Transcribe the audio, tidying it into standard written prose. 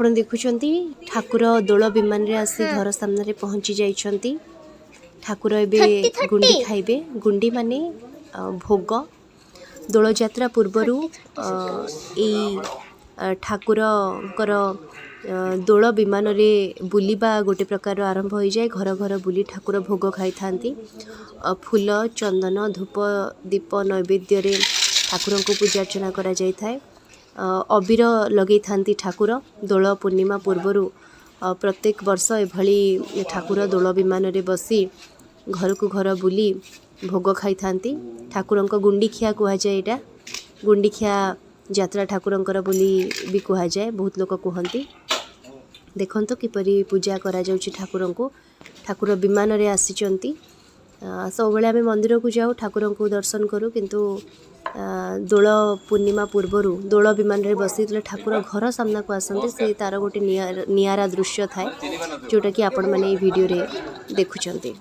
ଆପଣ ଦେଖୁଛନ୍ତି ଠାକୁର ଦୋଳ ବିମାନରେ ଆସି ଘର ସାମ୍ନାରେ ପହଞ୍ଚି ଯାଇଛନ୍ତି। ଠାକୁର ଏବେ ଗୁଣ୍ଡି ଖାଇବେ। ଗୁଣ୍ଡି ମାନେ ଭୋଗ। ଦୋଳ ଯାତ୍ରା ପୂର୍ବରୁ ଏଇ ଠାକୁରଙ୍କର ଦୋଳ ବିମାନରେ ବୁଲିବା ଗୋଟେ ପ୍ରକାର ଆରମ୍ଭ ହୋଇଯାଏ। ଘର ଘର ବୁଲି ଠାକୁର ଭୋଗ ଖାଇଥାନ୍ତି। ଫୁଲ ଚନ୍ଦନ ଧୂପ ଦୀପ ନୈବେଦ୍ୟରେ ଠାକୁରଙ୍କୁ ପୂଜା अर्चना करा जाय थाए। अबीर लगेइथांती ठाकुर दोल पूर्णिमा पूर्वरु प्रत्येक वर्ष एभली ठाकुर दोल विमान रे बसी घर को घर बुली भोग खाई थांती। ठाकुरंक गुंडीखिया कुहा जाय। एटा गुंडीखिया यात्रा ठाकुरंकर बुली भी कुहा जाय। बहुत लोक कहती देखंतो किपरि पूजा करा जाउछि ठाकुरंको। ठाकुर विमान रे आसीचंती। सब बेले आमे मंदिर को जाऊ ठाकुर को दर्शन करूँ किंतु दोल पूर्णिमा पूर्वरु दोल विमान रे बसी ठाकुर घर सामना को आसते से तार गोटे नियारा दृश्य थाए जोटा कि आपण माने वीडियो रे देखुचंती।